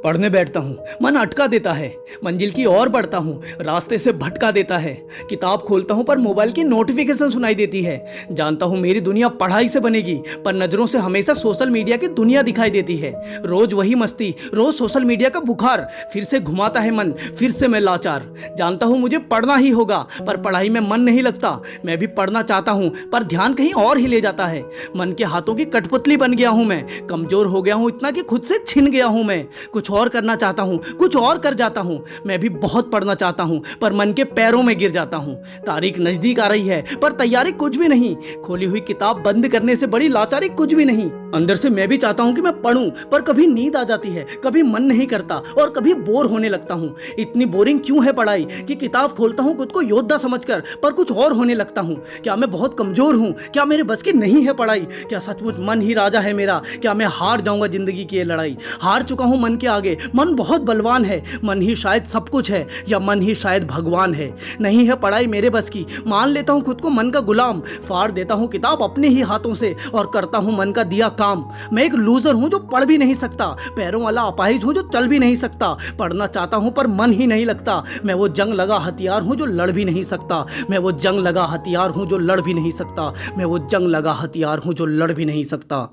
पढ़ने बैठता हूँ, मन अटका देता है। मंजिल की ओर बढ़ता हूँ, रास्ते से भटका देता है। किताब खोलता हूँ पर मोबाइल की नोटिफिकेशन सुनाई देती है। जानता हूँ मेरी दुनिया पढ़ाई से बनेगी, पर नजरों से हमेशा सोशल मीडिया की दुनिया दिखाई देती है। रोज वही मस्ती, रोज सोशल मीडिया का बुखार, फिर से घुमाता है मन, फिर से मैं लाचार। जानता हूँ मुझे पढ़ना ही होगा, पर पढ़ाई में मन नहीं लगता। मैं भी पढ़ना चाहता हूँ, पर ध्यान कहीं और ही ले जाता है। मन के हाथों की कठपुतली बन गया हूँ मैं, कमजोर हो गया हूँ इतना कि खुद से छिन गया हूँ मैं। कुछ और करना चाहता हूँ, कुछ और कर जाता हूँ। मैं भी बहुत पढ़ना चाहता हूँ, पर मन के पैरों में गिर जाता हूँ। तारीख नजदीक आ रही है, पर तैयारी कुछ भी नहीं। खोली हुई किताब बंद करने से बड़ी लाचारी कुछ भी नहीं। अंदर से मैं भी चाहता हूँ कि मैं पढूं, पर कभी नींद आ जाती है, कभी मन नहीं करता और कभी बोर होने लगता हूँ। इतनी बोरिंग क्यों है पढ़ाई कि किताब खोलता हूँ खुद को योद्धा समझकर, पर कुछ और होने लगता हूँ। क्या मैं बहुत कमजोर हूँ? क्या मेरे बस की नहीं है पढ़ाई? क्या सचमुच मन ही राजा है मेरा? क्या मैं हार जाऊंगा जिंदगी की ये लड़ाई? हार चुका हूँ मन के आगे। मन बहुत बलवान है, मन ही शायद सब कुछ है, या मन ही शायद भगवान है। नहीं है पढ़ाई मेरे बस की, मान लेता हूँ खुद को मन का गुलाम। फाड़ देता हूँ किताब अपने ही हाथों से और करता हूँ मन का दिया काम। मैं एक लूजर हूँ जो पढ़ भी नहीं सकता, पैरों वाला अपाहिज हूँ जो चल भी नहीं सकता। पढ़ना चाहता हूँ पर मन ही नहीं लगता। मैं वो जंग लगा हथियार हूँ जो लड़ भी नहीं सकता। मैं वो जंग लगा हथियार हूँ जो लड़ भी नहीं सकता। मैं वो जंग लगा हथियार हूँ जो लड़ भी नहीं सकता।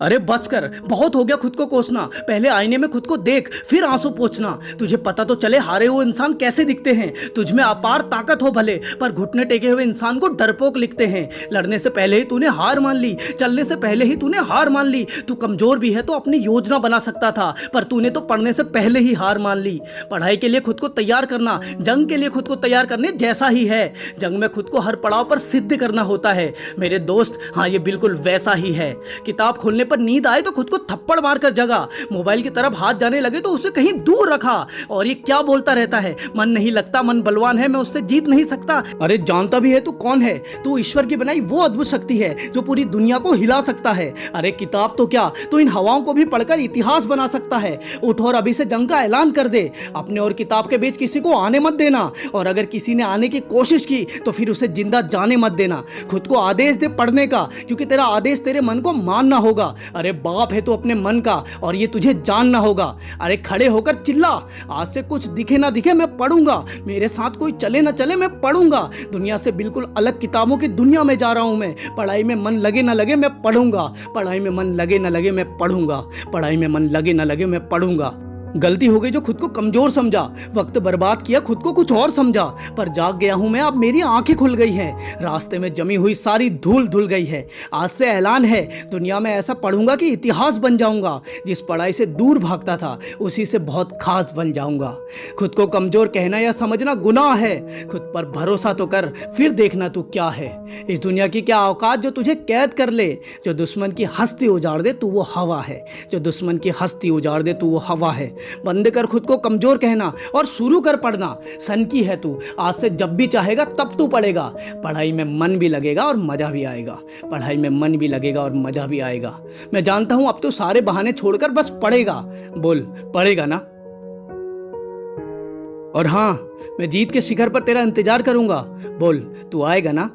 अरे बस कर, बहुत हो गया खुद को कोसना। पहले आईने में खुद को देख, फिर आंसू पोंछना। तुझे पता तो चले हारे हुए इंसान कैसे दिखते हैं। तुझ में अपार ताकत हो भले, पर घुटने टेके हुए इंसान को डरपोक लिखते हैं। लड़ने से पहले ही तूने हार मान ली, चलने से पहले ही तूने हार मान ली। तू कमजोर भी है तो अपनी योजना बना सकता था, पर तूने तो पढ़ने से पहले ही हार मान ली। पढ़ाई के लिए खुद को तैयार करना जंग के लिए खुद को तैयार करने जैसा ही है। जंग में खुद को हर पड़ाव पर सिद्ध करना होता है मेरे दोस्त। हाँ, ये बिल्कुल वैसा ही है। किताब खोलने पर नींद आए तो खुद को थप्पड़ मारकर जगा। मोबाइल की तरफ हाथ जाने लगे तो उसे कहीं दूर रखा। और ये क्या बोलता रहता है, मन नहीं लगता, मन बलवान है, मैं उससे जीत नहीं सकता। अरे जानता भी है तू कौन है? तू ईश्वर की बनाई वो अद्भुत शक्ति है जो पूरी दुनिया को हिला सकता है। अरे किताब तो क्या, तू इन हवाओं को भी पढ़कर इतिहास बना सकता है। उठ और अभी से जंग का ऐलान कर दे। अपने और किताब के बीच किसी को आने मत देना, और अगर किसी ने आने की कोशिश की तो फिर उसे जिंदा जाने मत देना। खुद को आदेश दे पढ़ने का, क्योंकि तेरा आदेश तेरे मन को मानना होगा। अरे बाप है तो अपने मन का, और ये तुझे जानना होगा। अरे खड़े होकर चिल्ला, आज से कुछ दिखे ना दिखे मैं पढ़ूंगा। मेरे साथ कोई चले ना चले मैं पढ़ूंगा। दुनिया से बिल्कुल अलग किताबों की दुनिया में जा रहा हूं मैं। पढ़ाई में मन लगे ना लगे मैं पढ़ूंगा। पढ़ाई में मन लगे ना लगे मैं पढ़ूंगा। पढ़ाई में मन लगे ना लगे मैं पढ़ूंगा। गलती हो गई जो खुद को कमजोर समझा, वक्त बर्बाद किया खुद को कुछ और समझा। पर जाग गया हूं मैं, अब मेरी आंखें खुल गई हैं। रास्ते में जमी हुई सारी धूल धुल गई है। आज से ऐलान है, दुनिया में ऐसा पढ़ूंगा कि इतिहास बन जाऊंगा। जिस पढ़ाई से दूर भागता था उसी से बहुत खास बन जाऊंगा। खुद को कमजोर कहना या समझना गुनाह है। खुद पर भरोसा तो कर, फिर देखना तू क्या है। इस दुनिया की क्या औकात जो तुझे कैद कर ले। जो दुश्मन की हस्ती उजाड़ दे तू वो हवा है। जो दुश्मन की हस्ती उजाड़ दे तू वो हवा है। बंद कर खुद को कमजोर कहना और शुरू कर पढ़ना। सन की है तू, आज से जब भी चाहेगा तब तू पढ़ेगा। पढ़ाई में मन भी लगेगा और मजा भी आएगा। पढ़ाई में मन भी लगेगा और मजा भी आएगा। मैं जानता हूं अब तो सारे बहाने छोड़कर बस पढ़ेगा। बोल, पढ़ेगा ना? और हाँ, मैं जीत के शिखर पर तेरा इंतजार करूंगा। बोल, तू आएगा ना?